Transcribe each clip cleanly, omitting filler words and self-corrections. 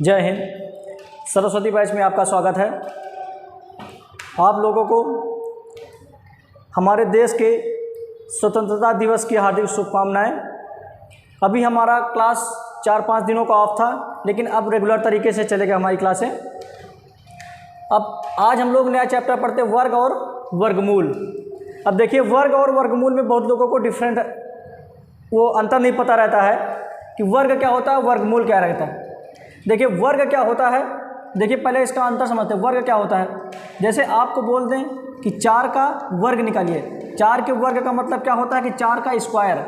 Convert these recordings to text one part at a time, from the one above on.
जय हिंद। सरस्वती बैच में आपका स्वागत है। आप लोगों को हमारे देश के स्वतंत्रता दिवस की हार्दिक शुभकामनाएं। अभी हमारा क्लास 4-5 दिनों का ऑफ था, लेकिन अब रेगुलर तरीके से चलेगा हमारी क्लासें। अब आज हम लोग नया चैप्टर पढ़ते हैं, वर्ग और वर्गमूल। अब देखिए, वर्ग और वर्गमूल में बहुत लोगों को डिफरेंट वो अंतर नहीं पता रहता है कि वर्ग क्या होता है, वर्गमूल क्या रहता है। देखिए, वर्ग क्या होता है, देखिए पहले इसका अंतर समझते हैं। वर्ग क्या होता है, जैसे आपको बोल दें कि 4 का वर्ग निकालिए। 4 के वर्ग का मतलब क्या होता है कि 4 का स्क्वायर।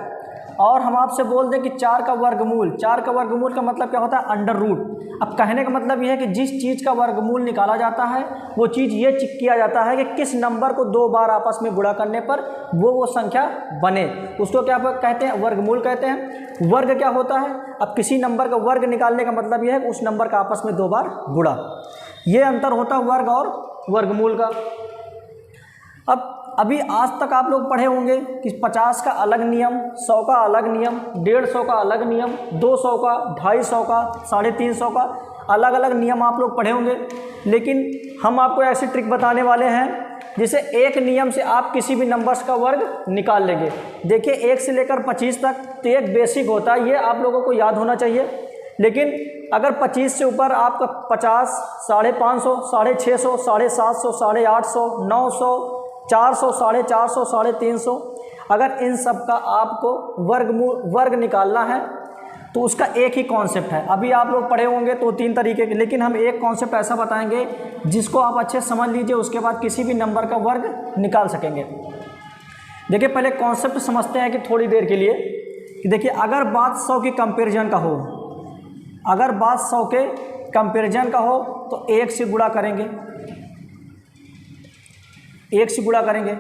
और हम आपसे बोल दें कि 4 का वर्गमूल। 4 का वर्गमूल का मतलब क्या होता है, अंडर रूट। अब कहने का मतलब यह है कि जिस चीज़ का वर्गमूल निकाला जाता है वो चीज़ ये चेक किया जाता है कि किस नंबर को 2 बार आपस में गुणा करने पर वो संख्या बने, उसको क्या कहते हैं, वर्गमूल कहते हैं। वर्ग क्या होता है, अब किसी नंबर का वर्ग निकालने का मतलब यह है कि उस नंबर का आपस में 2 बार गुणा। ये अंतर होता है वर्ग और वर्गमूल का। अब अभी आज तक आप लोग पढ़े होंगे कि 50 का अलग नियम, 100 का अलग नियम, 150 का अलग नियम, 200 का, 250 का, 350 का अलग अलग नियम आप लोग पढ़े होंगे। लेकिन हम आपको ऐसी ट्रिक बताने वाले हैं जिसे एक नियम से आप किसी भी नंबर्स का वर्ग निकाल लेंगे। देखिए, 1 से लेकर 25 तक तो एक बेसिक होता है, ये आप लोगों को याद होना चाहिए। लेकिन अगर 25 से ऊपर आपका 50, 550, 650, 750, 850, 900, 400, 450, 350, अगर इन सब का आपको वर्ग निकालना है तो उसका एक ही कॉन्सेप्ट है। अभी आप लोग पढ़े होंगे तो 3 तरीके के, लेकिन हम एक कॉन्सेप्ट ऐसा बताएंगे जिसको आप अच्छे समझ लीजिए, उसके बाद किसी भी नंबर का वर्ग निकाल सकेंगे। देखिए, पहले कॉन्सेप्ट समझते हैं कि थोड़ी देर के लिए कि देखिए, अगर बात 100 की कंपैरिजन का हो, अगर बात 100 के कंपैरिजन का हो तो 1 से गुणा करेंगे, 1 से गुणा करेंगे।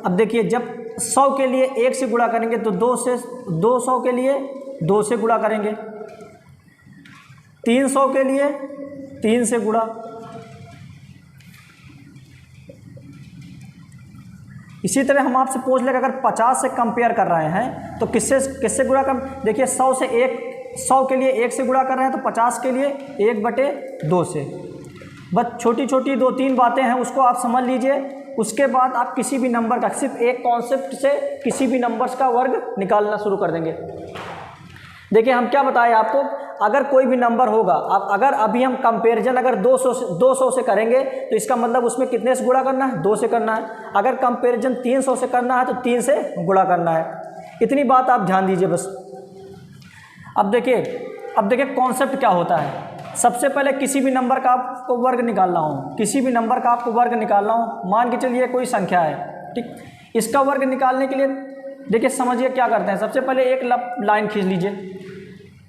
अब देखिए, जब 100 के लिए 1 से गुणा करेंगे तो 200 के लिए 2 से गुणा करेंगे, 300 के लिए 3 से गुणा, इसी तरह हम आपसे पूछ लें अगर 50 से कंपेयर कर रहे हैं तो किससे गुणा कर। देखिए, 100 के लिए 1 से गुणा कर रहे हैं तो 50 के लिए 1/2 से। बस छोटी छोटी 2-3 बातें हैं, उसको आप समझ लीजिए। उसके बाद आप किसी भी नंबर का, सिर्फ एक कॉन्सेप्ट से किसी भी नंबर्स का वर्ग निकालना शुरू कर देंगे। देखिए, हम क्या बताएं आपको, अगर कोई भी नंबर होगा, अगर अभी हम कंपैरिजन अगर 200 से करेंगे तो इसका मतलब उसमें कितने से गुणा करना है, 2 से करना है। अगर कंपैरिजन 300 से करना है तो 3 से गुणा करना है। इतनी बात आप ध्यान दीजिए बस। अब देखिए कॉन्सेप्ट क्या होता है। सबसे पहले किसी भी नंबर का आपको वर्ग निकालना हो, किसी भी नंबर का आपको वर्ग निकालना हो, मान के चलिए कोई संख्या है, ठीक। इसका वर्ग निकालने के लिए देखिए समझिए क्या करते हैं। सबसे पहले एक लाइन खींच लीजिए।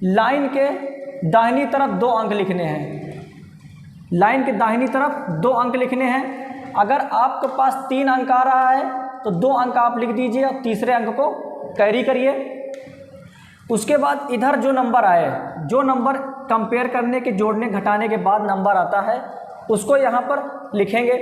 लाइन के दाहिनी तरफ 2 अंक लिखने हैं, लाइन के दाहिनी तरफ 2 अंक लिखने हैं। अगर आपके पास 3 अंक आ रहा है तो 2 अंक आप लिख दीजिए और तीसरे अंक को कैरी करिए। उसके बाद इधर जो नंबर आए, जो नंबर कंपेयर करने के, जोड़ने घटाने के बाद नंबर आता है, उसको यहाँ पर लिखेंगे।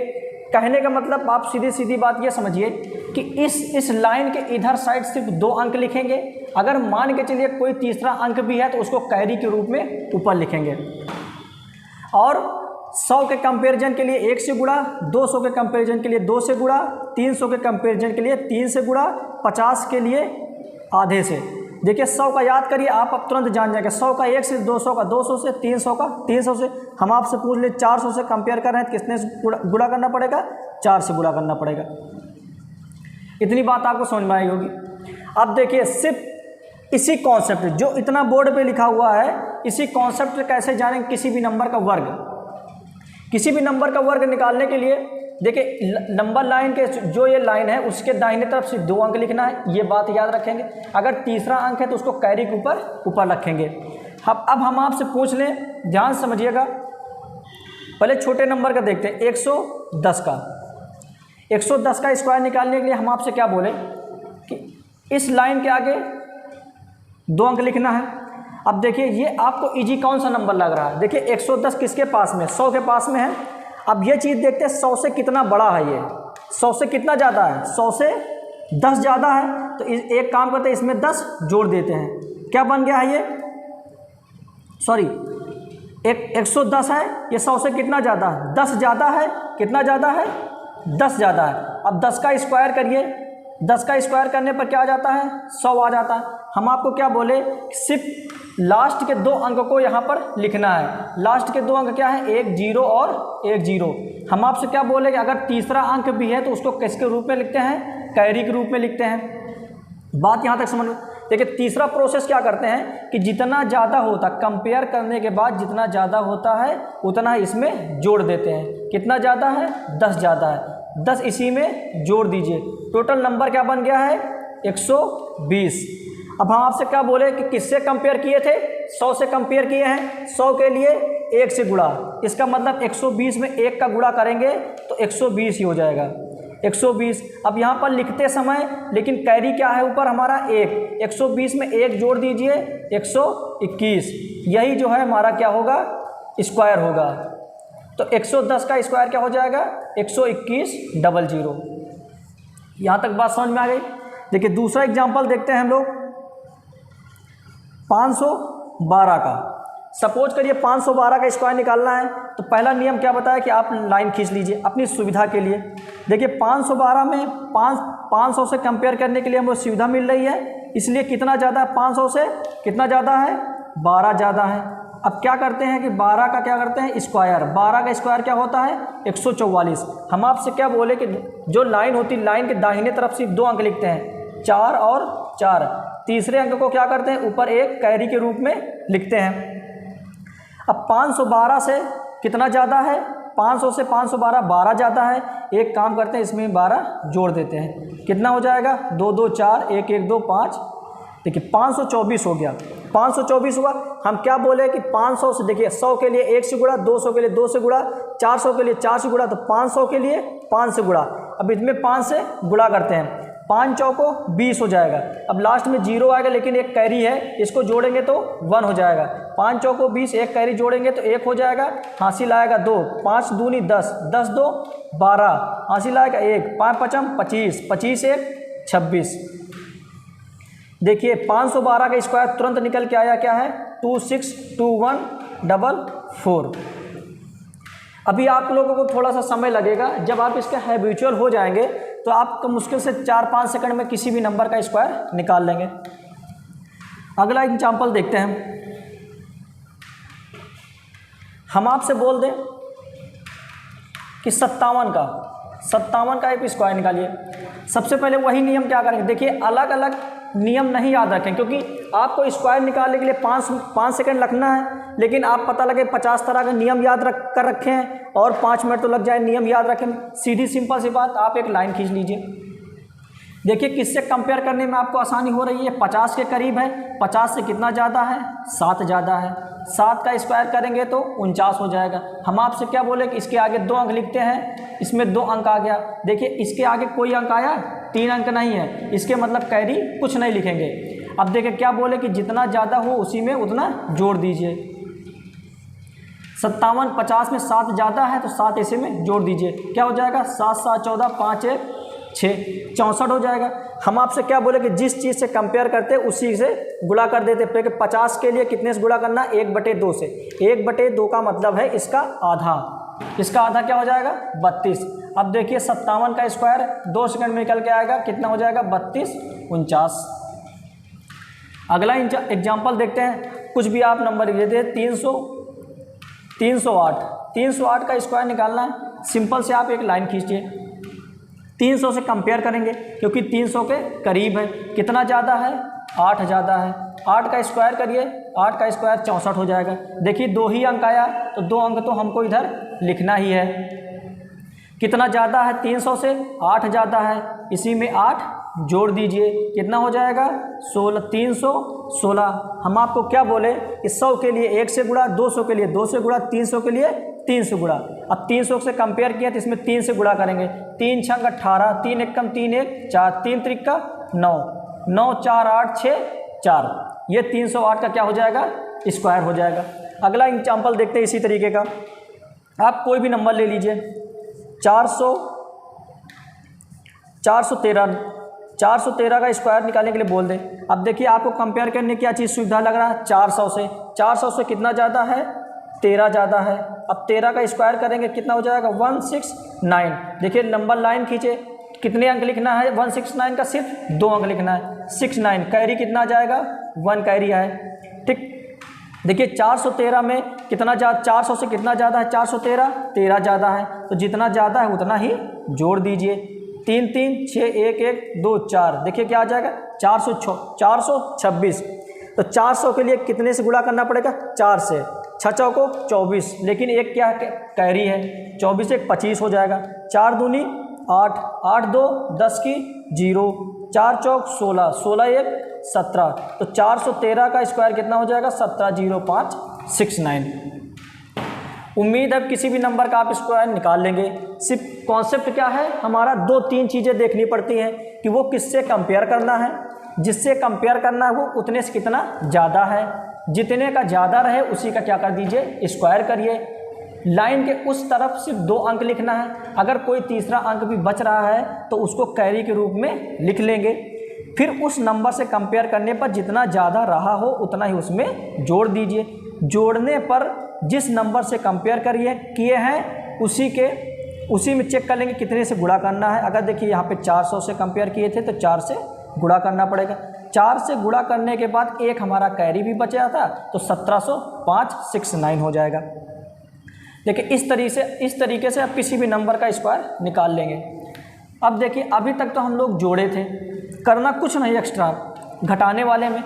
कहने का मतलब आप सीधी बात ये समझिए कि इस लाइन के इधर साइड सिर्फ 2 अंक लिखेंगे। अगर मान के चलिए कोई तीसरा अंक भी है तो उसको कैरी के रूप में ऊपर लिखेंगे। और 100 के कंपैरिजन के लिए 1 से गुणा, 200 के कंपैरिजन के लिए 2 से गुणा, 300 के कंपैरिजन के लिए 3 से गुणा, 50 के लिए आधे से। देखिए, 100 का याद करिए, आप अब तुरंत जान जाएंगे। 100 का 1 से, 200 का 200 से, 300 का 300 से। हम आपसे पूछ ले 400 से कंपेयर कर रहे हैं तो कितने से गुणा करना पड़ेगा, 4 से गुणा करना पड़ेगा। इतनी बात आपको समझ में आई होगी। अब देखिए, सिर्फ इसी कॉन्सेप्ट जो इतना बोर्ड पे लिखा हुआ है, इसी कॉन्सेप्ट से कैसे जानेंगे किसी भी नंबर का वर्ग। किसी भी नंबर का वर्ग निकालने के लिए देखिए, नंबर लाइन के जो ये लाइन है उसके दाहिने तरफ से 2 अंक लिखना है, ये बात याद रखेंगे। अगर तीसरा अंक है तो उसको कैरी के ऊपर रखेंगे। अब हम आपसे पूछ लें, ध्यान समझिएगा। पहले छोटे नंबर का देखते हैं, 110 का। 110 का स्क्वायर निकालने के लिए हम आपसे क्या बोले कि इस लाइन के आगे 2 अंक लिखना है। अब देखिए, ये आपको इजी कौन सा नंबर लग रहा है। देखिए, 110 किसके पास में, 100 के पास में है। अब ये चीज़ देखते हैं 100 से कितना बड़ा है, ये 100 से कितना ज़्यादा है, 100 से 10 ज़्यादा है। तो एक काम करते हैं, इसमें 10 जोड़ देते हैं। क्या बन गया है ये, सॉरी एक 110 है, ये 100 से कितना ज़्यादा है? 10 ज़्यादा है। कितना ज़्यादा है? 10 ज़्यादा है। अब 10 का स्क्वायर करिए, 10 का स्क्वायर करने पर क्या आ जाता है? 100 आ जाता है। हम आपको क्या बोले, सिर्फ लास्ट के 2 अंक को यहाँ पर लिखना है। लास्ट के 2 अंक क्या है? 1 0 और 1 0। हम आपसे क्या बोले कि अगर तीसरा अंक भी है तो उसको किसके रूप में लिखते हैं? कैरी के रूप में लिखते हैं। बात यहाँ तक समझ में। देखिए तीसरा प्रोसेस क्या करते हैं कि जितना ज़्यादा होता, कंपेयर करने के बाद जितना ज़्यादा होता है उतना इसमें जोड़ देते हैं। कितना ज़्यादा है? 10 ज़्यादा है, 10 इसी में जोड़ दीजिए। टोटल नंबर क्या बन गया है? 120। अब हम आपसे क्या बोले कि किससे कंपेयर किए थे? 100 से कंपेयर किए हैं। 100 के लिए 1 से गुणा, इसका मतलब 120 में 1 का गुणा करेंगे तो 120 ही हो जाएगा। 120। अब यहाँ पर लिखते समय लेकिन कैरी क्या है ऊपर हमारा? 1। 120 में 1 जोड़ दीजिए, 121। यही जो है हमारा क्या होगा? स्क्वायर होगा। तो 110 का स्क्वायर क्या हो जाएगा? 121,00। यहाँ तक बात समझ में आ गई। देखिए दूसरा एग्जाम्पल देखते हैं हम लोग 512 का। सपोज करिए 512 का स्क्वायर निकालना है तो पहला नियम क्या बताया कि आप लाइन खींच लीजिए अपनी सुविधा के लिए। देखिए 512 में 500 से कंपेयर करने के लिए हमको सुविधा मिल रही है, इसलिए कितना ज़्यादा है? 500 से कितना ज़्यादा है? 12 ज़्यादा है। अब क्या करते हैं कि 12 का क्या करते हैं? स्क्वायर। 12 का स्क्वायर क्या होता है? 144। हम आपसे क्या बोले कि जो लाइन होती है लाइन के दाहिने तरफ सिर्फ 2 अंक लिखते हैं, 4 और 4। तीसरे अंक को क्या करते हैं? ऊपर एक कैरी के रूप में लिखते हैं। अब 512 से कितना ज़्यादा है? 500 से 512 12 ज़्यादा है। एक काम करते हैं इसमें 12 जोड़ देते हैं। कितना हो जाएगा? 2 2 4 1 1 2 5। देखिए 524 हो गया। 524 हुआ। हम क्या बोले कि 500 से, देखिए 100 के लिए 1 से गुणा, 200 के लिए 2 से गुणा, 400 के लिए 4 से गुणा, तो 500 के लिए 5 से गुणा। अब इसमें 5 से गुणा करते हैं, 5 चौको 20 हो जाएगा। अब लास्ट में 0 आएगा लेकिन एक कैरी है, इसको जोड़ेंगे तो 1 हो जाएगा। 5 चौको 20, एक कैरी जोड़ेंगे तो 1 हो जाएगा। हासिल आएगा 2, 5 दूनी 10, 10 2 12, हासिल आएगा 1, 5 5 25, 25 1 26। देखिए 512 का स्क्वायर तुरंत निकल के आया क्या है? 262144। अभी आप लोगों को थोड़ा सा समय लगेगा, जब आप इसके हैबिचुअल हो जाएंगे तो आप मुश्किल से 4-5 सेकंड में किसी भी नंबर का स्क्वायर निकाल लेंगे। अगला एग्जाम्पल देखते हैं। हम आपसे बोल दें कि 57 का एक स्क्वायर निकालिए। सबसे पहले वही नियम क्या करेंगे? देखिए अलग अलग नियम नहीं याद रखें, क्योंकि आपको स्क्वायर निकालने के लिए 5 सेकंड लगना है, लेकिन आप पता लगे 50 तरह के नियम याद रखे हैं और 5 मिनट तो लग जाए नियम याद रखें। सीधी सिंपल सी बात, आप एक लाइन खींच लीजिए। देखिए किससे कंपेयर करने में आपको आसानी हो रही है? 50 के करीब है। 50 से कितना ज़्यादा है? 7 ज़्यादा है। 7 का स्क्वायर करेंगे तो 49 हो जाएगा। हम आपसे क्या बोले कि इसके आगे 2 अंक लिखते हैं, इसमें 2 अंक आ गया। देखिए इसके आगे कोई अंक आया? 3 अंक नहीं है, इसके मतलब कैरी कुछ नहीं लिखेंगे। अब देखिए क्या बोले कि जितना ज़्यादा हो उसी में उतना जोड़ दीजिए। 57, 50 में 7 ज़्यादा है तो 7 इसी में जोड़ दीजिए। क्या हो जाएगा? 7 7 14, 5 1 6, 64 हो जाएगा। हम आपसे क्या बोले कि जिस चीज़ से कंपेयर करते उसी से गुणा कर देते। फिर 50 के लिए कितने से गुणा करना? 1/2 से। 1/2 का मतलब है इसका आधा। इसका आधा क्या हो जाएगा? 32। अब देखिए 57 का स्क्वायर 2 सेकंड में निकल के आएगा। कितना हो जाएगा? 32 49। अगला एग्जाम्पल देखते हैं। कुछ भी आप नंबर लेते हैं। 308 का स्क्वायर निकालना है। सिंपल से आप एक लाइन खींचिए। 300 से कंपेयर करेंगे क्योंकि 300 के करीब है। कितना ज़्यादा है? 8 ज़्यादा है। 8 का स्क्वायर करिए, 8 का स्क्वायर 64 हो जाएगा। देखिए 2 ही अंक आया तो 2 अंक तो हमको इधर लिखना ही है। कितना ज़्यादा है? 300 से 8 ज़्यादा है, इसी में 8 जोड़ दीजिए। कितना हो जाएगा? 16, 316। हम आपको क्या बोले कि 100 के लिए 1 से गुणा, 200 के लिए 2 से गुणा, 300 के लिए 3 से गुणा। अब 300 से कंपेयर किया तो इसमें 3 से गुणा करेंगे। 3 छंग 18, 3 एकम 3 1 4, 3 त्रिक 9, 9 4 8 6 4। ये 308 का क्या हो जाएगा? स्क्वायर हो जाएगा। अगला एग्जाम्पल देखते हैं इसी तरीके का। आप कोई भी नंबर ले लीजिए। 413 का स्क्वायर निकालने के लिए बोल दें। अब देखिए आपको कंपेयर करने की क्या चीज़ सुविधा लग रहा है? 400 से। 400 से कितना ज़्यादा है? 13 ज़्यादा है। अब 13 का स्क्वायर करेंगे कितना हो जाएगा 169। देखिए नंबर लाइन खींचे, कितने अंक लिखना है 169 का, सिर्फ 2 अंक लिखना है 69। कैरी कितना आ जाएगा 1 कैरी आए। ठीक, देखिए 413 में कितना 400 से कितना ज़्यादा है 413, 13 ज़्यादा है, तो जितना ज़्यादा है उतना ही जोड़ दीजिए। 3 3 6 1 1 2 4, देखिए क्या आ जाएगा 426। तो 400 के लिए कितने से गुणा करना पड़ेगा 4 से, 6 चौको 24, लेकिन एक क्या कैरी है 24 एक 25 हो जाएगा। 4 दूनी 8, 8 2 10 की 0, 4 चौक 16, 16 एक 17। तो 413 का स्क्वायर कितना हो जाएगा 170569। उम्मीद है किसी भी नंबर का आप स्क्वायर निकाल लेंगे। सिर्फ कॉन्सेप्ट क्या है हमारा, 2-3 चीज़ें देखनी पड़ती हैं कि वो किससे कंपेयर करना है। जिससे कंपेयर करना है वो उतने से कितना ज़्यादा है, जितने का ज़्यादा रहे उसी का क्या कर दीजिए स्क्वायर करिए। लाइन के उस तरफ सिर्फ 2 अंक लिखना है, अगर कोई तीसरा अंक भी बच रहा है तो उसको कैरी के रूप में लिख लेंगे। फिर उस नंबर से कंपेयर करने पर जितना ज़्यादा रहा हो उतना ही उसमें जोड़ दीजिए। जोड़ने पर जिस नंबर से कंपेयर किए हैं उसी में चेक कर लेंगे कितने से गुणा करना है। अगर देखिए यहाँ पे 400 से कंपेयर किए थे तो 4 से गुणा करना पड़ेगा। 4 से गुणा करने के बाद एक हमारा कैरी भी बचा था तो 170569 हो जाएगा। देखिए इस तरीके से आप किसी भी नंबर का स्क्वायर निकाल लेंगे। अब देखिए अभी तक तो हम लोग जोड़े थे, करना कुछ नहीं एक्स्ट्रा। घटाने वाले में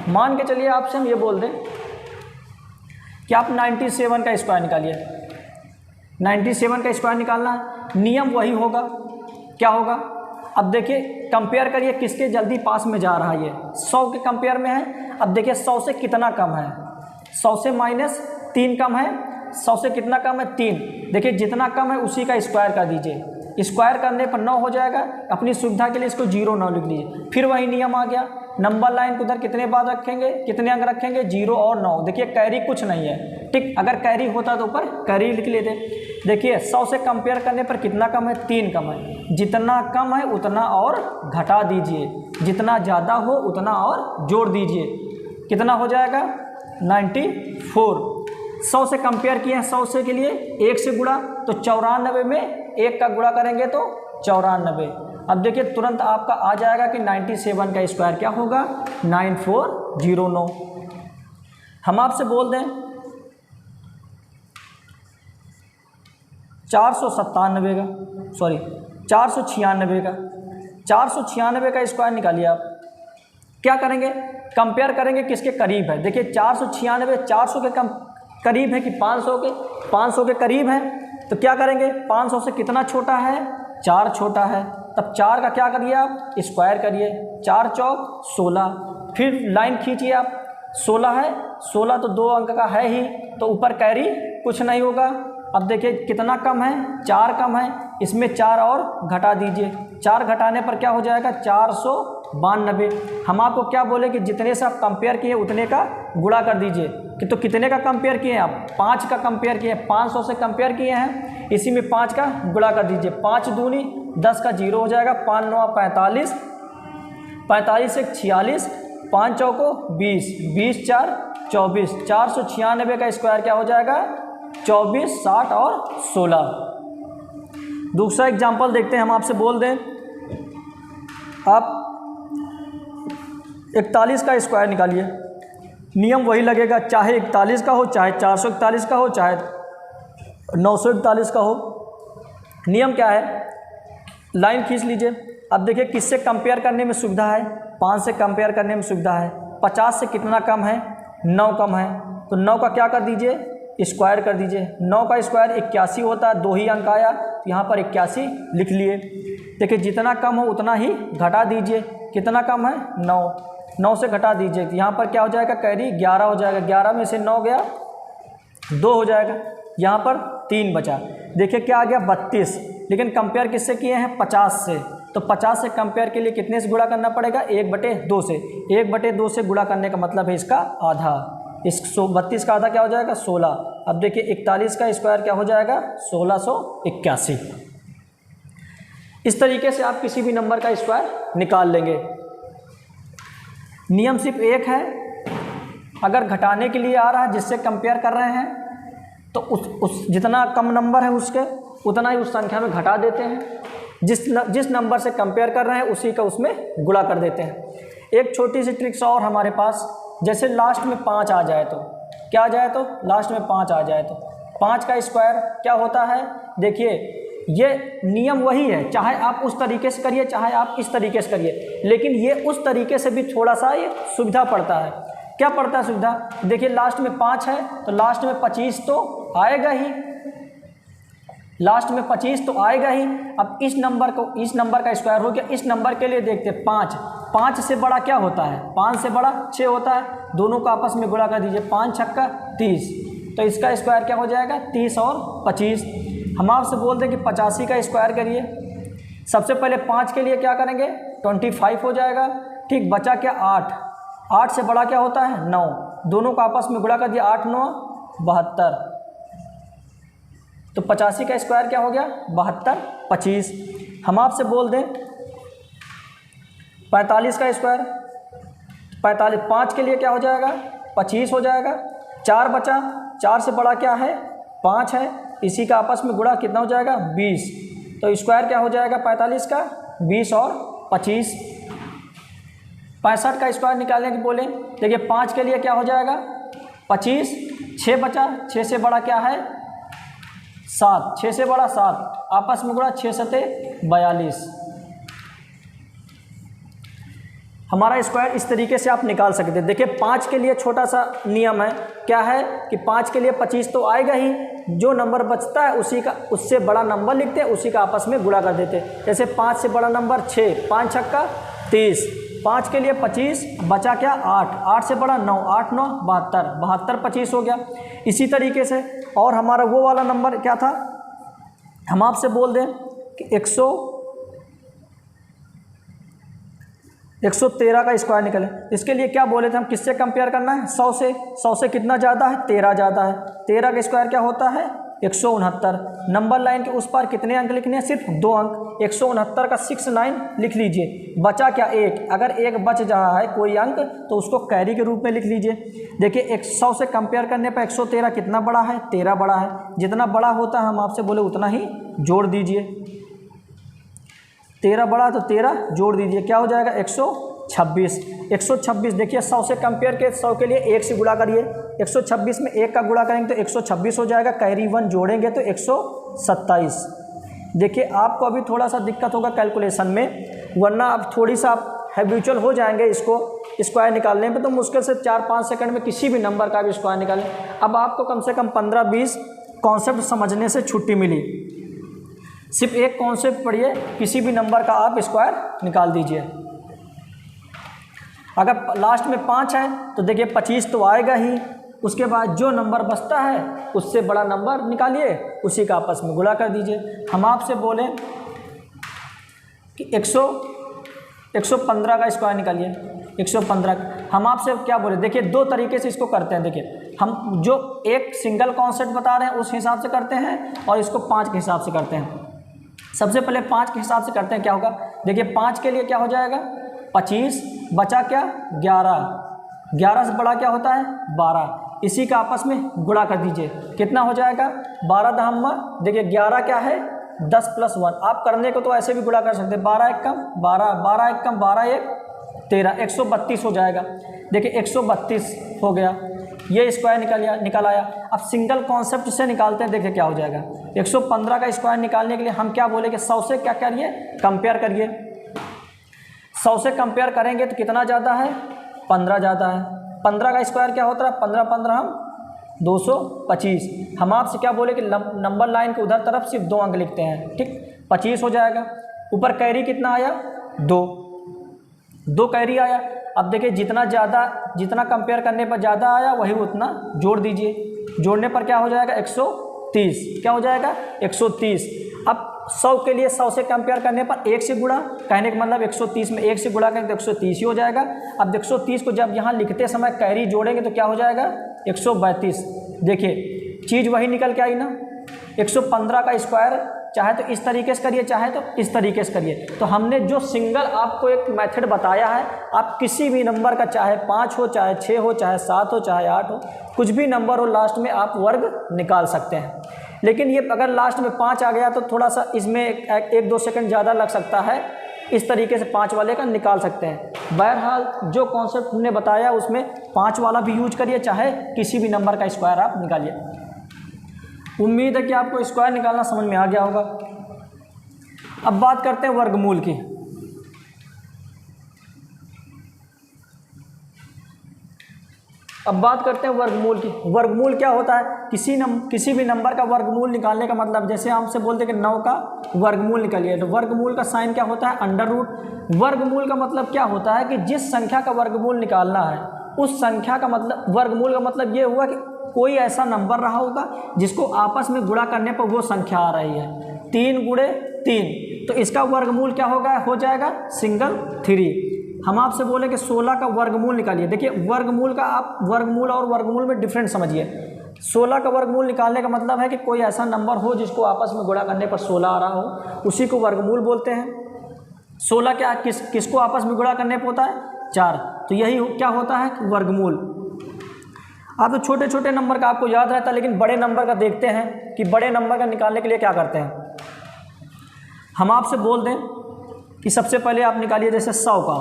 मान के चलिए आपसे हम ये बोल दें कि आप 97 का स्क्वायर निकालिए। 97 का स्क्वायर निकालना है, नियम वही होगा। क्या होगा, अब देखिए कंपेयर करिए किसके जल्दी पास में जा रहा है। ये 100 के कंपेयर में है। अब देखिए 100 से कितना कम है, 100 से -3 कम है। 100 से कितना कम है 3। देखिए जितना कम है उसी का स्क्वायर कर दीजिए। स्क्वायर करने पर 9 हो जाएगा। अपनी सुविधा के लिए इसको 0 9 लिख लीजिए। फिर वही नियम आ गया, नंबर लाइन को उधर कितने बाद रखेंगे, कितने अंक रखेंगे 0 और 9। देखिए कैरी कुछ नहीं है, ठीक। अगर कैरी होता तो ऊपर कैरी लिख लेते। देखिए 100 से कंपेयर करने पर कितना कम है 3 कम है। जितना कम है उतना और घटा दीजिए, जितना ज़्यादा हो उतना और जोड़ दीजिए। कितना हो जाएगा 94। 100 से कंपेयर किए हैं, 100 से के लिए 1 से गुणा तो 94 में 1 का गुणा करेंगे तो 94। अब देखिए तुरंत आपका आ जाएगा कि 97 का स्क्वायर क्या होगा 9409। हम आपसे बोल दें 497 का, सॉरी 496 का, 496 का स्क्वायर निकालिए आप। क्या करेंगे, कंपेयर करेंगे किसके करीब है। देखिए 496 400 के करीब है कि 500 के करीब है। तो क्या करेंगे 500 से कितना छोटा है 4 छोटा है। तब 4 का क्या करिए आप स्क्वायर करिए। 4 चौक 16। फिर लाइन खींचिए आप, 16 है, 16 तो 2 अंक का है ही, तो ऊपर कैरी कुछ नहीं होगा। अब देखिए कितना कम है 4 कम है, इसमें 4 और घटा दीजिए। 4 घटाने पर क्या हो जाएगा 492। हम आपको क्या बोले कि जितने से आप कंपेयर किए उतने का गुणा कर दीजिए। कि तो कितने का कंपेयर किए हैं आप 5 का कंपेयर किए हैं, 500 से कंपेयर किए हैं, इसी में 5 का गुणा कर दीजिए। 5 दूनी 10 का 0 हो जाएगा, 5 9 45, 45 1 46, 5 चौको 20, 20 4 24। 496 का स्क्वायर क्या हो जाएगा 24 60 और 16। दूसरा एग्जाम्पल देखते हैं। हम आपसे बोल दें आप 41 का स्क्वायर निकालिए। नियम वही लगेगा, चाहे 41 का हो, चाहे 441 का हो, चाहे 941 का हो। नियम क्या है, लाइन खींच लीजिए। अब देखिए किससे कंपेयर करने में सुविधा है, 5 से कंपेयर करने में सुविधा है। 50 से कितना कम है 9 कम है, तो 9 का क्या कर दीजिए स्क्वायर कर दीजिए। 9 का स्क्वायर 81 होता है, 2 ही अंक आया तो यहाँ पर 81 लिख लिए। देखिए जितना कम हो उतना ही घटा दीजिए। कितना कम है 9, 9 से घटा दीजिए। यहाँ पर क्या हो जाएगा कैरी 11 हो जाएगा। 11 में से 9 गया 2 हो जाएगा, यहाँ पर 3 बचा। देखिए क्या आ गया 32। लेकिन कंपेयर किससे किए हैं 50 से, तो 50 से कंपेयर के लिए कितने से गुणा करना पड़ेगा 1/2 से। 1/2 से गुणा करने का मतलब है इसका आधा। इस 32 का आधा क्या हो जाएगा 16। अब देखिए 41 का स्क्वायर क्या हो जाएगा 1681। इस तरीके से आप किसी भी नंबर का स्क्वायर निकाल लेंगे। नियम सिर्फ एक है, अगर घटाने के लिए आ रहा है जिससे कंपेयर कर रहे हैं उस जितना कम नंबर है उसके उतना ही उस संख्या में घटा देते हैं, जिस नंबर से कंपेयर कर रहे हैं उसी का उसमें गुणा कर देते हैं। एक छोटी सी ट्रिक्स और हमारे पास, जैसे लास्ट में 5 आ जाए तो क्या आ जाए, तो लास्ट में 5 आ जाए तो 5 का स्क्वायर क्या होता है। देखिए ये नियम वही है, चाहे आप उस तरीके से करिए चाहे आप इस तरीके से करिए, लेकिन ये उस तरीके से भी थोड़ा सा ये सुविधा पड़ता है। क्या पड़ता है सुविधा, देखिए लास्ट में 5 है तो लास्ट में 25 तो आएगा ही, लास्ट में 25 तो आएगा ही। अब इस नंबर का स्क्वायर हो गया। इस नंबर के लिए देखते हैं 5 से बड़ा क्या होता है, 5 से बड़ा 6 होता है, दोनों को आपस में गुणा कर दीजिए, 5 छक्का 30, तो इसका स्क्वायर क्या हो जाएगा 30 और 25। हम आपसे बोलते हैं कि 85 का स्क्वायर करिए। सबसे पहले 5 के लिए क्या करेंगे 25 हो जाएगा, ठीक, बचा क्या 8 से बड़ा क्या होता है 9, दोनों को आपस में गुणा कर दिया, 8 9 72, तो 85 का स्क्वायर क्या हो गया 72 25। हम आपसे बोल दें 45 का स्क्वायर, 45 5 के लिए क्या हो जाएगा 25 हो जाएगा, 4 बचा, 4 से बड़ा क्या है 5 है, इसी का आपस में गुणा कितना हो जाएगा 20, तो स्क्वायर क्या हो जाएगा 45 का 20 और 25। 65 का स्क्वायर निकालने की बोले, देखिए 5 के लिए क्या हो जाएगा 25, 6 बचा, 6 से बड़ा क्या है 7, 6 से बड़ा 7, आपस में गुणा 6 सते 42। हमारा स्क्वायर इस तरीके से आप निकाल सकते हैं। देखिए 5 के लिए छोटा सा नियम है, क्या है कि 5 के लिए 25 तो आएगा ही, जो नंबर बचता है उसी का उससे बड़ा नंबर लिखते हैं, उसी का आपस में गुणा कर देते हैं। जैसे 5 से बड़ा नंबर 6, 5 छक्का 30, 5 के लिए 25, बचा क्या 8 से बड़ा 9, 8 9 72, 72 25 हो गया। इसी तरीके से और हमारा वो वाला नंबर क्या था, हम आपसे बोल दें कि 113 का स्क्वायर निकले। इसके लिए क्या बोले थे हम, किससे कंपेयर करना है 100 से कितना ज़्यादा है 13 ज़्यादा है, 13 का स्क्वायर क्या होता है 169। नंबर लाइन के उस पार कितने अंक लिखने हैं, सिर्फ 2 अंक, 169 का 69 लिख लीजिए। बचा क्या 1, अगर 1 बच रहा है कोई अंक तो उसको कैरी के रूप में लिख लीजिए। देखिए 100 से कंपेयर करने पर 113 कितना बड़ा है 13 बड़ा है, जितना बड़ा होता है हम आपसे बोले उतना ही जोड़ दीजिए। 13 बड़ा तो 13 जोड़ दीजिए, क्या हो जाएगा 126। 126 देखिए 100 से कंपेयर के 100 के लिए 1 से गुणा करिए, 126 में 1 का गुणा करेंगे तो 126 हो जाएगा, कैरी 1 जोड़ेंगे तो 127। देखिए आपको अभी थोड़ा सा दिक्कत होगा कैलकुलेशन में, वरना आप थोड़ी सा आप हैबिचुअल हो जाएंगे इसको स्क्वायर निकालने में, तो मुश्किल से 4-5 सेकंड में किसी भी नंबर का भी स्क्वायर निकालें। अब आपको कम से कम 15-20 कॉन्सेप्ट समझने से छुट्टी मिली। सिर्फ एक कॉन्सेप्ट पढ़िए, किसी भी नंबर का आप स्क्वायर निकाल दीजिए। अगर लास्ट में 5 है तो देखिए 25 तो आएगा ही, उसके बाद जो नंबर बचता है उससे बड़ा नंबर निकालिए, उसी का आपस में गुणा कर दीजिए। हम आपसे बोले कि 115 का स्क्वायर निकालिए, 115। हम आपसे क्या बोले, देखिए 2 तरीके से इसको करते हैं। देखिए हम जो एक सिंगल कॉन्सेप्ट बता रहे हैं उस हिसाब से करते हैं और इसको 5 के हिसाब से करते हैं। सबसे पहले 5 के हिसाब से करते हैं, क्या होगा देखिए 5 के लिए क्या हो जाएगा 25, बचा क्या 11 से बड़ा क्या होता है 12, इसी का आपस में गुणा कर दीजिए, कितना हो जाएगा 12 दहम्मा, देखिए 11 क्या है 10 + 1। आप करने को तो ऐसे भी गुणा कर सकते हैं, 12 1 कम 12, 12 1 कम 12 1 13, 132 हो जाएगा। देखिए 132 हो गया, ये स्क्वायर निकल आया। अब सिंगल कॉन्सेप्ट से निकालते हैं, देखिए क्या हो जाएगा। 115 का स्क्वायर निकालने के लिए हम क्या बोले कि 100 से क्या करिए कंपेयर करिए। 100 से कंपेयर करेंगे तो कितना ज़्यादा है 15 ज़्यादा है। 15 का स्क्वायर क्या होता है 15 15 हम 225। हम आपसे क्या बोले कि नंबर लाइन के उधर तरफ सिर्फ 2 अंक लिखते हैं, ठीक, 25 हो जाएगा। ऊपर कैरी कितना आया 2 कैरी आया। अब देखिए जितना कंपेयर करने पर ज़्यादा आया वही उतना जोड़ दीजिए, जोड़ने पर क्या हो जाएगा 130, क्या हो जाएगा 130। अब 100 के लिए 100 से कंपेयर करने पर 1 से गुणा, कहने का मतलब 130 में 1 से गुणा करेंगे तो 130 ही हो जाएगा। अब 130 को जब यहाँ लिखते समय कैरी जोड़ेंगे तो क्या हो जाएगा 132। देखिए चीज़ वही निकल के आई ना, 115 का स्क्वायर चाहे तो इस तरीके से करिए, चाहे तो इस तरीके से करिए। तो हमने जो सिंगल आपको एक मेथड बताया है, आप किसी भी नंबर का, चाहे 5 हो, चाहे 6 हो, चाहे 7 हो, चाहे 8 हो, कुछ भी नंबर हो, लास्ट में आप वर्ग निकाल सकते हैं। लेकिन ये अगर लास्ट में 5 आ गया तो थोड़ा सा इसमें 1-2 सेकंड ज़्यादा लग सकता है, इस तरीके से 5 वाले का निकाल सकते हैं। बहरहाल जो कॉन्सेप्ट हमने बताया उसमें 5 वाला भी यूज करिए, चाहे किसी भी नंबर का स्क्वायर आप निकालिए। उम्मीद है कि आपको स्क्वायर निकालना समझ में आ गया होगा। अब बात करते हैं वर्गमूल की। अब बात करते हैं वर्गमूल की। वर्गमूल क्या होता है? किसी भी नंबर का वर्गमूल निकालने का मतलब, जैसे हमसे बोलते हैं कि 9 का वर्गमूल निकालिए, तो वर्गमूल का साइन क्या होता है? Under root. वर्गमूल का मतलब क्या होता है कि जिस संख्या का वर्गमूल निकालना है उस संख्या का मतलब, वर्गमूल का मतलब ये हुआ कि कोई ऐसा नंबर रहा होगा जिसको आपस में गुणा करने पर वो संख्या आ रही है। 3 गुणे 3, तो इसका वर्गमूल क्या होगा? हो जाएगा सिंगल 3। हम आपसे बोले कि 16 का वर्गमूल निकालिए। देखिए वर्गमूल का, आप वर्गमूल और वर्गमूल में डिफरेंट समझिए। 16 का वर्गमूल निकालने का मतलब है कि कोई ऐसा नंबर हो जिसको आपस में गुणा करने पर 16 आ रहा हो, उसी को वर्गमूल बोलते हैं। 16 क्या किसको आपस में गुणा करने पर होता है? 4। तो यही क्या होता है? वर्गमूल। आप तो छोटे छोटे नंबर का आपको याद रहता है, लेकिन बड़े नंबर का देखते हैं कि बड़े नंबर का निकालने के लिए क्या करते हैं। हम आपसे बोल दें कि सबसे पहले आप निकालिए जैसे 100 का।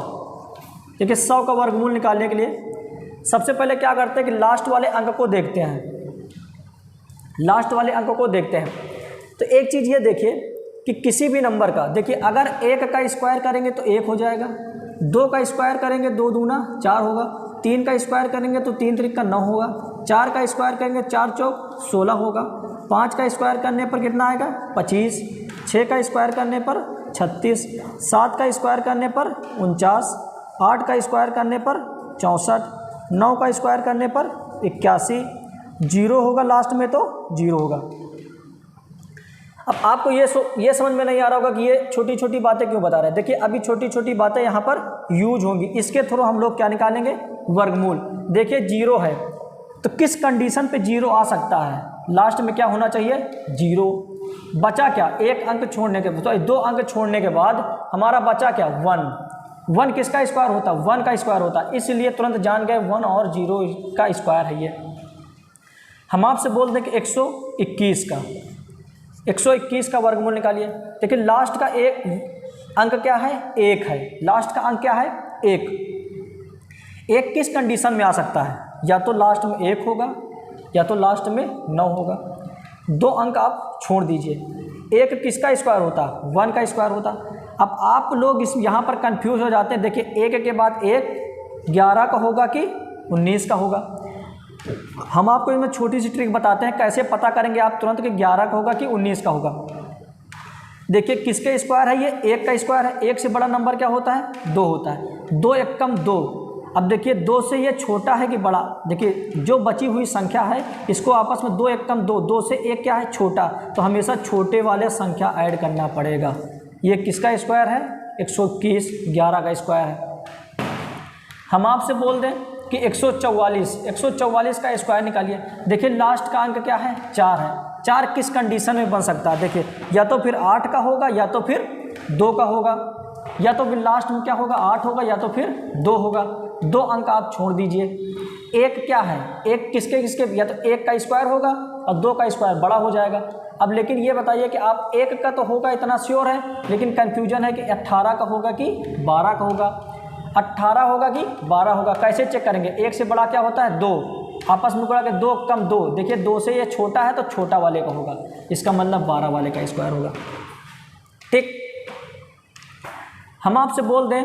देखिए 100 का वर्गमूल निकालने के लिए सबसे पहले क्या करते हैं कि लास्ट वाले अंक को देखते हैं। लास्ट वाले अंक को देखते हैं तो एक चीज़ ये देखिए कि किसी भी नंबर का, देखिए अगर 1 का स्क्वायर करेंगे तो 1 हो जाएगा, 2 का स्क्वायर करेंगे 2 दूना 4 होगा, 3 का स्क्वायर करेंगे तो 3 त्रिक का 9 होगा, 4 का स्क्वायर करेंगे 4 चौक 16 होगा, 5 का स्क्वायर करने पर कितना आएगा? 25, 6 का स्क्वायर करने पर 36, 7 का स्क्वायर करने पर 49, 8 का स्क्वायर करने पर 64, 9 का स्क्वायर करने पर 81, 0 होगा लास्ट में तो 0 होगा। अब आपको ये समझ में नहीं आ रहा होगा कि ये छोटी छोटी बातें क्यों बता रहे हैं। देखिए अभी छोटी छोटी बातें यहाँ पर यूज होंगी, इसके थ्रू हम लोग क्या निकालेंगे? वर्गमूल। देखिए 0 है तो किस कंडीशन पे 0 आ सकता है? लास्ट में क्या होना चाहिए? 0। बचा क्या? 1 अंक छोड़ने के, तो 2 अंक छोड़ने के बाद हमारा बचा क्या? 1। 1 किसका स्क्वायर होता है? 1 का स्क्वायर होता है, इसलिए तुरंत जान गए 1 और 0 का स्क्वायर है ये। हम आपसे बोल दें कि 121 का, 121 का वर्गमूल निकालिए। देखिए लास्ट का एक अंक क्या है? 1 है। लास्ट का अंक क्या है? 1। 1 किस कंडीशन में आ सकता है? या तो लास्ट में 1 होगा या तो लास्ट में 9 होगा। 2 अंक आप छोड़ दीजिए। 1 किसका स्क्वायर होता? 1 का स्क्वायर होता। अब आप लोग इस यहाँ पर कंफ्यूज हो जाते हैं। देखिए 1 के बाद 1 11 का होगा कि 19 का होगा। हम आपको इसमें छोटी सी ट्रिक बताते हैं कैसे पता करेंगे आप तुरंत कि 11 का होगा कि 19 का होगा। देखिए किसके स्क्वायर है? ये 1 का स्क्वायर है। 1 से बड़ा नंबर क्या होता है? 2 होता है। 2 एकम 2। अब देखिए 2 से ये छोटा है कि बड़ा? देखिए जो बची हुई संख्या है इसको आपस में 2 एकम 2, 2 से 1 क्या है? छोटा, तो हमेशा छोटे वाले संख्या ऐड करना पड़ेगा। ये किसका स्क्वायर है? 121, 11 का स्क्वायर है। हम आपसे बोल दें कि 144 का स्क्वायर निकालिए। देखिए लास्ट का अंक क्या है? 4 है। 4 किस कंडीशन में बन सकता है? देखिए या तो फिर 8 का होगा या तो फिर 2 का होगा, या तो फिर लास्ट में क्या होगा? 8 होगा या तो फिर 2 होगा। 2 अंक आप छोड़ दीजिए। 1 क्या है? 1 किसके या तो 1 का स्क्वायर होगा और 2 का स्क्वायर बड़ा हो जाएगा। अब लेकिन ये बताइए कि आप 1 का तो होगा इतना श्योर है, लेकिन कन्फ्यूजन है कि 18 का होगा कि 12 का होगा। 18 होगा कि 12 होगा, कैसे चेक करेंगे? 1 से बड़ा क्या होता है? 2। आपस में गुणा के 2 कम 2। देखिए 2 से ये छोटा है तो छोटा वाले का होगा, इसका मतलब 12 वाले का स्क्वायर होगा। ठीक। हम आपसे बोल दें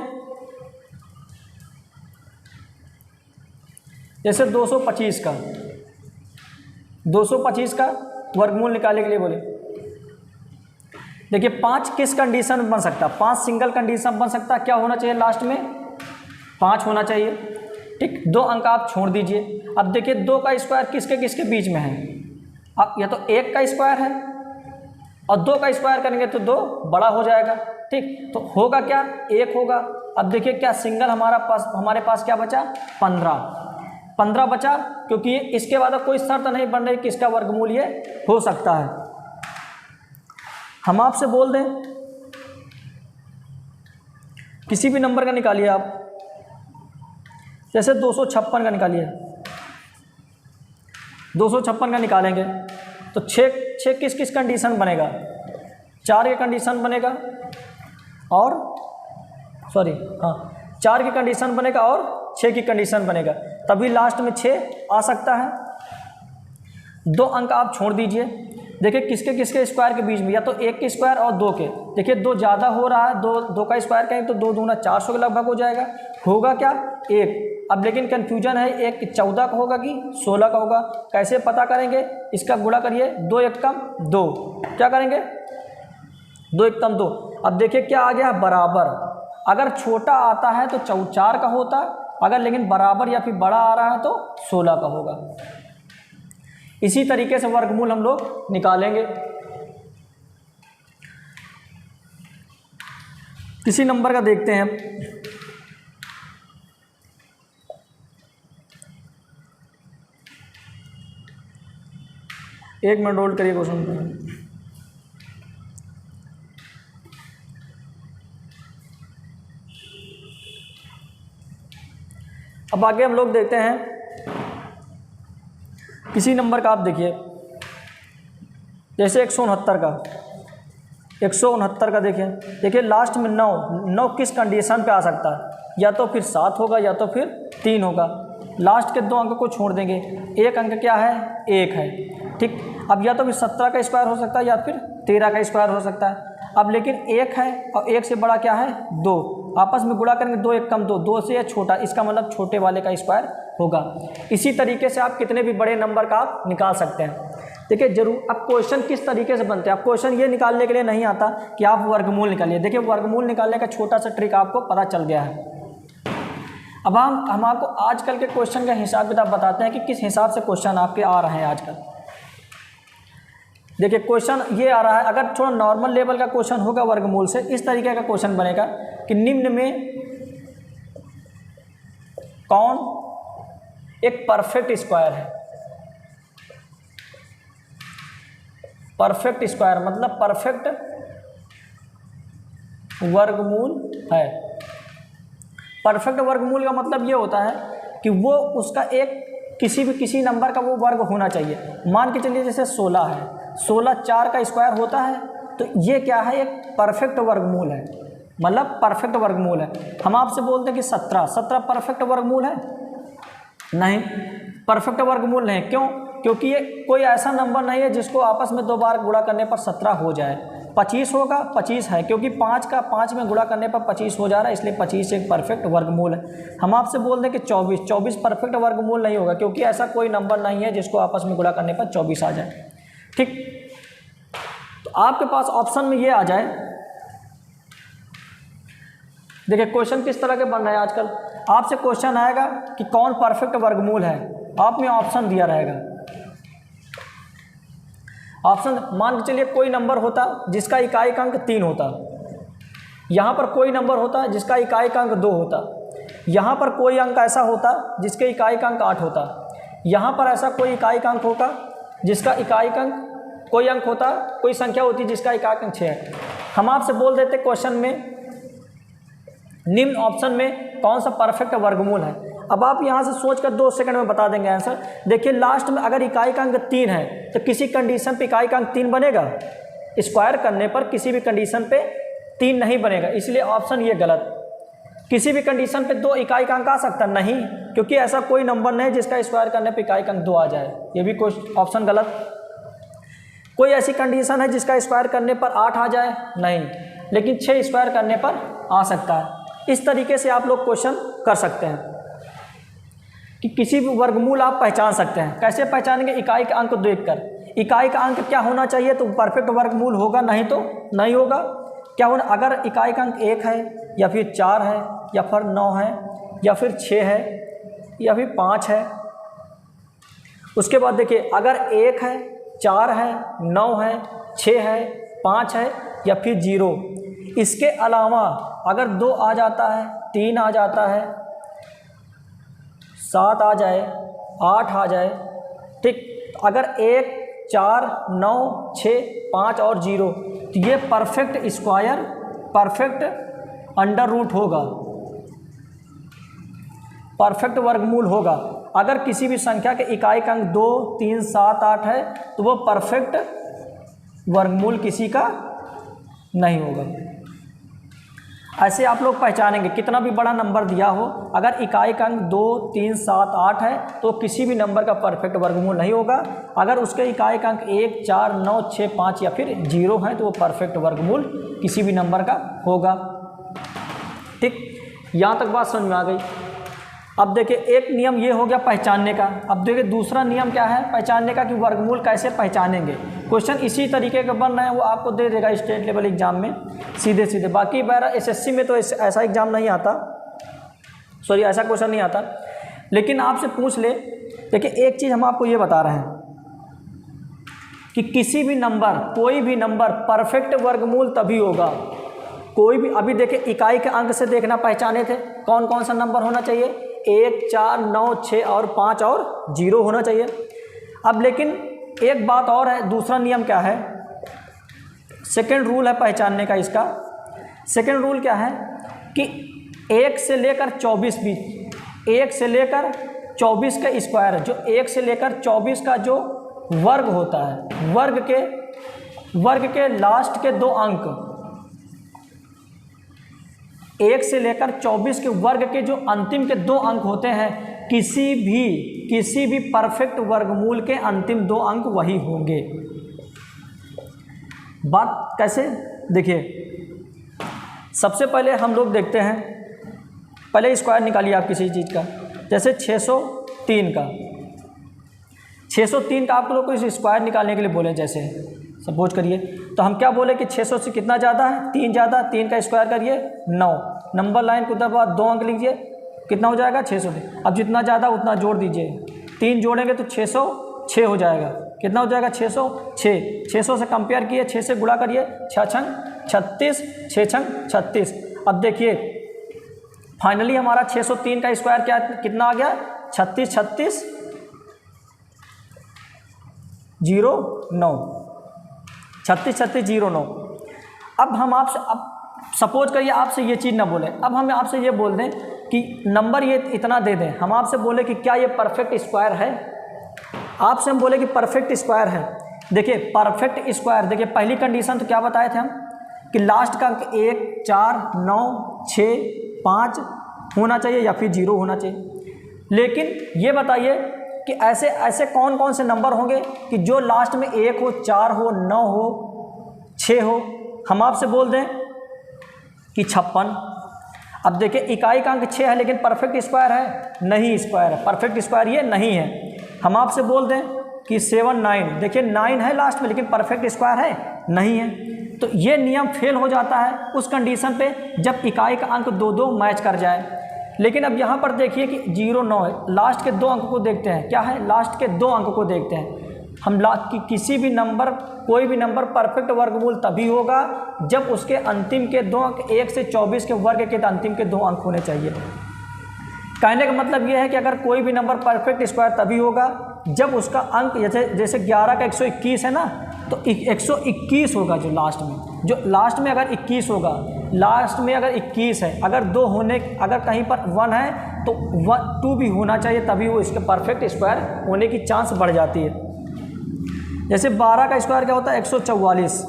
जैसे 225 का वर्गमूल निकालने के लिए बोले। देखिए 5 किस कंडीशन में बन सकता है? 5 सिंगल कंडीशन बन सकता है। क्या होना चाहिए? लास्ट में 5 होना चाहिए। ठीक। 2 अंक आप छोड़ दीजिए। अब देखिए 2 का स्क्वायर किसके किसके बीच में है? अब या तो 1 का स्क्वायर है और 2 का स्क्वायर करेंगे तो 2 बड़ा हो जाएगा। ठीक। तो होगा क्या? 1 होगा। अब देखिए क्या सिंगल हमारे पास क्या बचा? 15 बचा, क्योंकि इसके बाद कोई शर्त नहीं बन रही कि इसका वर्गमूल ये हो सकता है। हम आपसे बोल दें किसी भी नंबर का निकालिए आप, जैसे 256 का निकालिए, 256 का निकालेंगे तो छः किस किस कंडीशन बनेगा, 4 के कंडीशन बनेगा और 4 की कंडीशन बनेगा और 6 की कंडीशन बनेगा, तभी लास्ट में 6 आ सकता है। 2 अंक आप छोड़ दीजिए, देखिए किसके किसके स्क्वायर के बीच में, या तो 1 के स्क्वायर और 2 के, देखिए 2 ज़्यादा हो रहा है, 2 का स्क्वायर करेंगे तो 2 दूना 400 के लगभग हो जाएगा, होगा क्या 1। अब लेकिन कन्फ्यूजन है, 1 14 का होगा कि 16 का होगा, कैसे पता करेंगे, इसका गुणा करिए, 2 1 कम 2, क्या करेंगे 2 1 कम 2। अब देखिए क्या आ गया बराबर, अगर छोटा आता है तो 4 का होता, अगर लेकिन बराबर या फिर बड़ा आ रहा है तो 16 का होगा। इसी तरीके से वर्गमूल हम लोग निकालेंगे। किसी नंबर का देखते हैं, एक मिनट होल्ड करिए क्वेश्चन को। अब आगे हम लोग देखते हैं किसी नंबर का, आप देखिए जैसे 169 का, 169 का देखिए लास्ट में 9 किस कंडीशन पे आ सकता है, या तो फिर 7 होगा या तो फिर 3 होगा। लास्ट के 2 अंक को छोड़ देंगे, एक अंक क्या है 1 है, ठीक। अब या तो फिर 17 का स्क्वायर हो सकता है या फिर 13 का स्क्वायर हो सकता है। अब लेकिन 1 है और 1 से बड़ा क्या है 2, आपस में गुणा करेंगे 2 1 कम 2, 2 से छोटा, इसका मतलब छोटे वाले का स्क्वायर होगा। इसी तरीके से आप कितने भी बड़े नंबर का आप निकाल सकते हैं। देखिए जरूर, अब क्वेश्चन किस तरीके से बनते हैं, अब क्वेश्चन ये निकालने के लिए नहीं आता कि आप वर्गमूल निकालिए। देखिए वर्गमूल निकालने का छोटा सा ट्रिक आपको पता चल गया है। अब हम आपको आजकल के क्वेश्चन का हिसाब किताब बताते हैं कि किस हिसाब से क्वेश्चन आपके आ रहे हैं आजकल। देखिए क्वेश्चन ये आ रहा है, अगर थोड़ा नॉर्मल लेवल का क्वेश्चन होगा वर्गमूल से, इस तरीके का क्वेश्चन बनेगा कि निम्न में कौन एक परफेक्ट स्क्वायर है। परफेक्ट स्क्वायर मतलब परफेक्ट वर्गमूल है। परफेक्ट वर्गमूल का मतलब ये होता है कि वो उसका एक किसी नंबर का वो वर्ग होना चाहिए। मान के चलिए जैसे 16 है, 16 4 का स्क्वायर होता है, तो ये क्या है एक परफेक्ट वर्गमूल है, मतलब परफेक्ट वर्गमूल है। हम आपसे बोलते हैं कि 17 परफेक्ट वर्गमूल है, नहीं परफेक्ट वर्गमूल नहीं। क्यों? क्योंकि ये कोई ऐसा नंबर नहीं है जिसको आपस में 2 बार गुणा करने पर 17 हो जाए। 25 होगा, 25 है, क्योंकि 5 का 5 में गुणा करने पर 25 हो जा रहा है, इसलिए 25 एक परफेक्ट वर्गमूल है। हम आपसे बोल दें कि 24 परफेक्ट वर्गमूल नहीं होगा, क्योंकि ऐसा कोई नंबर नहीं है जिसको आपस में गुणा करने पर 24 आ जाए, ठीक। तो आपके पास ऑप्शन में ये आ जाए। देखिए क्वेश्चन किस तरह के बन रहे हैं आजकल, आपसे क्वेश्चन आएगा कि कौन परफेक्ट वर्गमूल है, आप में ऑप्शन दिया रहेगा। ऑप्शन मान के चलिए कोई नंबर होता जिसका इकाई अंक 3 होता, यहाँ पर कोई नंबर होता जिसका इकाई अंक 2 होता, यहाँ पर कोई अंक ऐसा होता जिसके इकाई अंक 8 होता, यहाँ पर ऐसा कोई इकाई अंक होगा जिसका इकाई अंक कोई अंक होता, कोई संख्या होती जिसका इकाई अंक 6 है। हम आपसे बोल देते क्वेश्चन में निम्न ऑप्शन में कौन सा परफेक्ट वर्गमूल है। अब आप यहाँ से सोचकर 2 सेकंड में बता देंगे आंसर। देखिए लास्ट में अगर इकाई का अंक 3 है तो किसी कंडीशन पे इकाई का अंक 3 बनेगा, स्क्वायर करने पर किसी भी कंडीशन पे 3 नहीं बनेगा, इसलिए ऑप्शन ये गलत। किसी भी कंडीशन पे 2 इकाई का अंक आ सकता नहीं, क्योंकि ऐसा कोई नंबर नहीं जिसका स्क्वायर करने पर इकाई का अंक 2 आ जाए, ये भी ऑप्शन गलत। कोई ऐसी कंडीशन है जिसका स्क्वायर करने पर 8 आ जाए, नहीं, लेकिन 6 स्क्वायर करने पर आ सकता है। इस तरीके से आप लोग क्वेश्चन कर सकते हैं कि किसी भी वर्गमूल आप पहचान सकते हैं। कैसे पहचानेंगे? इकाई का अंक देखकर। इकाई का अंक क्या होना चाहिए तो परफेक्ट वर्गमूल होगा, नहीं तो नहीं होगा। क्या होना, अगर इकाई का अंक 1 है या फिर 4 है या फिर 9 है या फिर 6 है या फिर 5 है। उसके बाद देखिए अगर 1 है, 4 है, 9 है, 6 है, 5 है या फिर 0, इसके अलावा अगर 2 आ जाता है, 3 आ जाता है, 7 आ जाए, 8 आ जाए, ठीक। अगर 1, 4, 9, 6, 5 और 0, तो ये perfect square, perfect under root होगा, परफेक्ट वर्गमूल होगा। अगर किसी भी संख्या के इकाई का अंक 2, 3, 7, 8 है तो वो परफेक्ट वर्गमूल किसी का नहीं होगा। ऐसे आप लोग पहचानेंगे, कितना भी बड़ा नंबर दिया हो, अगर इकाई का अंक 2, 3, 7, 8 है तो किसी भी नंबर का परफेक्ट वर्गमूल नहीं होगा। अगर उसके इकाई का अंक 1, 4, 9, 6, 5 या फिर 0 है तो वो परफेक्ट वर्गमूल किसी भी नंबर का होगा। ठीक, यहाँ तक बात समझ में आ गई। अब देखिए, एक नियम ये हो गया पहचानने का। अब देखिए दूसरा नियम क्या है पहचानने का, कि वर्गमूल कैसे पहचानेंगे। क्वेश्चन इसी तरीके का बन रहे हैं, वो आपको दे देगा स्टेट लेवल एग्जाम में सीधे सीधे। बाकी बार एसएससी में तो ऐसा एग्जाम नहीं आता, सॉरी ऐसा क्वेश्चन नहीं आता, लेकिन आपसे पूछ ले। देखिए एक चीज़ हम आपको ये बता रहे हैं कि किसी भी नंबर, कोई भी नंबर परफेक्ट वर्गमूल तभी होगा, कोई भी। अभी देखिए इकाई के अंक से देखना पहचाने थे कौन कौन सा नंबर होना चाहिए, 1, 4, 9, 6 और 5 और 0 होना चाहिए। अब लेकिन एक बात और है, दूसरा नियम क्या है, सेकंड रूल है पहचानने का इसका। सेकंड रूल क्या है कि 1 से लेकर 24 भी, 1 से लेकर 24 का स्क्वायर, जो 1 से लेकर 24 का जो वर्ग होता है, वर्ग के लास्ट के 2 अंक, 1 से लेकर 24 के वर्ग के जो अंतिम के 2 अंक होते हैं, किसी भी परफेक्ट वर्गमूल के अंतिम 2 अंक वही होंगे। बात कैसे, देखिए सबसे पहले हम लोग देखते हैं, पहले स्क्वायर निकालिए आप किसी चीज़ का। जैसे 603 का, 603 का आप लोग को इस स्क्वायर निकालने के लिए बोले, जैसे सपोज करिए, तो हम क्या बोले कि 600 से कितना ज़्यादा है, 3 ज़्यादा, 3 का स्क्वायर करिए 9, नंबर लाइन के उधर बाद 2 अंक लीजिए, कितना हो जाएगा 600। अब जितना ज़्यादा उतना जोड़ दीजिए, 3 जोड़ेंगे तो 606 हो जाएगा। कितना हो जाएगा 606, 600 से कंपेयर किए, 6 से गुणा करिए, 6 छंग 36, 6 छंग 36। अब देखिए फाइनली हमारा 603 का स्क्वायर क्या कितना आ गया, 36, 36, 09, 36, 36, 09। अब हम आपसे, अब सपोज करिए आपसे ये चीज़ ना बोले, अब हम आपसे ये बोल दें कि नंबर ये इतना दे दें, हम आपसे बोले कि क्या ये परफेक्ट स्क्वायर है, आपसे हम बोले कि परफेक्ट स्क्वायर है। देखिए परफेक्ट स्क्वायर, देखिए पहली कंडीशन तो क्या बताए थे हम कि लास्ट का अंक 1, 4, 9, 6, 5 होना चाहिए या फिर 0 होना चाहिए। लेकिन ये बताइए कि ऐसे ऐसे कौन कौन से नंबर होंगे कि जो लास्ट में 1 हो, 4 हो, 9 हो, 6 हो। हम आपसे बोल दें कि 56। अब देखिए इकाई का अंक 6 है लेकिन परफेक्ट स्क्वायर है, नहीं स्क्वायर है, परफेक्ट स्क्वायर ये नहीं है। हम आपसे बोल दें कि 7, 9, देखिए 9 है लास्ट में लेकिन परफेक्ट स्क्वायर है, नहीं है। तो ये नियम फेल हो जाता है उस कंडीशन पे जब इकाई का अंक 2 मैच कर जाए। लेकिन अब यहाँ पर देखिए कि 0, 9 है, लास्ट के 2 अंक को देखते हैं, क्या है, लास्ट के 2 अंक को देखते हैं हम। किसी भी नंबर, कोई भी नंबर परफेक्ट वर्गमूल तभी होगा जब उसके अंतिम के 2 अंक 1 से 24 के वर्ग के अंतिम के 2 अंक होने चाहिए। कहने का मतलब यह है कि अगर कोई भी नंबर परफेक्ट स्क्वायर तभी होगा जब उसका अंक, जैसे 11 का 121 है ना, तो 121 होगा जो लास्ट में अगर 21 होगा, लास्ट में अगर 21 है, अगर 2 होने, अगर कहीं पर 1 है तो 2 भी होना चाहिए, तभी वो इसके परफेक्ट स्क्वायर होने की चांस बढ़ जाती है। जैसे 12 का स्क्वायर क्या होता है 144।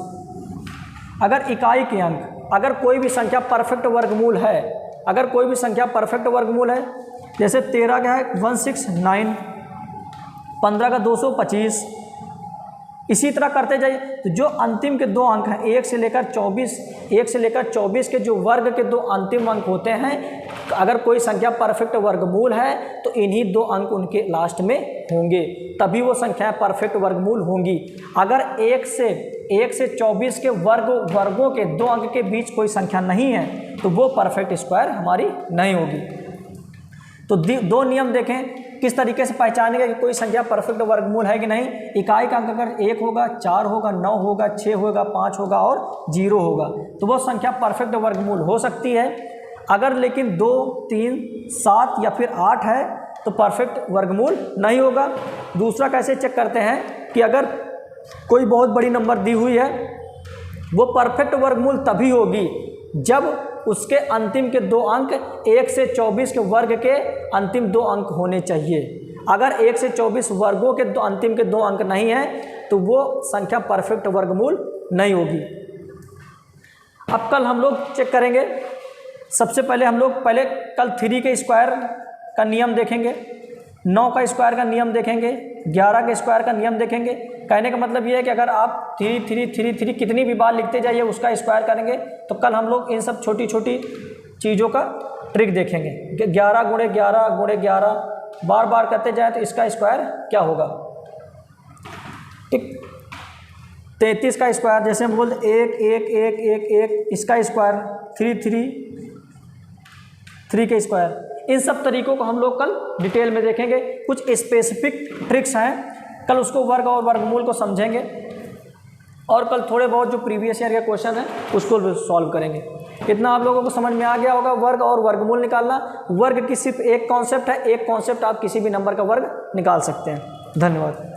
अगर इकाई के अंक, अगर कोई भी संख्या परफेक्ट वर्गमूल है, अगर कोई भी संख्या परफेक्ट वर्गमूल है, जैसे 13 का है 169, 15 का 225, इसी तरह करते जाइए। तो जो अंतिम के 2 अंक हैं 1 से लेकर 24 के जो वर्ग के 2 अंतिम अंक होते हैं, अगर कोई संख्या परफेक्ट वर्गमूल है तो इन्हीं 2 अंक उनके लास्ट में होंगे, तभी वो संख्याएं परफेक्ट वर्गमूल होंगी। अगर 1 से 24 के वर्गों के 2 अंक के बीच कोई संख्या नहीं है तो वो परफेक्ट स्क्वायर हमारी नहीं होगी। तो 2 नियम देखें किस तरीके से पहचानेंगे कि कोई संख्या परफेक्ट वर्गमूल है कि नहीं। इकाई का अंक अगर 1 होगा, 4 होगा, 9 होगा, 6 होगा, 5 होगा और 0 होगा तो वो संख्या परफेक्ट वर्गमूल हो सकती है। अगर लेकिन 2, 3, 7 या फिर 8 है तो परफेक्ट वर्गमूल नहीं होगा। दूसरा कैसे चेक करते हैं कि अगर कोई बहुत बड़ी नंबर दी हुई है, वो परफेक्ट वर्गमूल तभी होगी जब उसके अंतिम के 2 अंक 1 से 24 के वर्ग के अंतिम 2 अंक होने चाहिए। अगर 1 से 24 वर्गों के अंतिम के 2 अंक नहीं हैं तो वो संख्या परफेक्ट वर्गमूल नहीं होगी। अब कल हम लोग चेक करेंगे। सबसे पहले हम लोग कल 3 के स्क्वायर का नियम देखेंगे, 9 का स्क्वायर का नियम देखेंगे, 11 के स्क्वायर का नियम देखेंगे। कहने का मतलब ये है कि अगर आप 3 3 3 3 कितनी भी बार लिखते जाइए उसका स्क्वायर करेंगे तो कल हम लोग इन सब छोटी छोटी चीज़ों का ट्रिक देखेंगे। 11 गुणे 11 गुणे 11 बार बार करते जाए तो इसका स्क्वायर क्या होगा। ठीक, 33 का स्क्वायर जैसे हम बोलते 1 1 1 1 1, इसका स्क्वायर 3 3 3 के स्क्वायर। इन सब तरीकों को हम लोग कल डिटेल में देखेंगे। कुछ स्पेसिफिक ट्रिक्स हैं, कल उसको वर्ग और वर्गमूल को समझेंगे और कल थोड़े बहुत जो प्रीवियस ईयर के क्वेश्चन हैं उसको सॉल्व करेंगे। इतना आप लोगों को समझ में आ गया होगा वर्ग और वर्गमूल निकालना। वर्ग की सिर्फ एक कॉन्सेप्ट है, एक कॉन्सेप्ट आप किसी भी नंबर का वर्ग निकाल सकते हैं। धन्यवाद।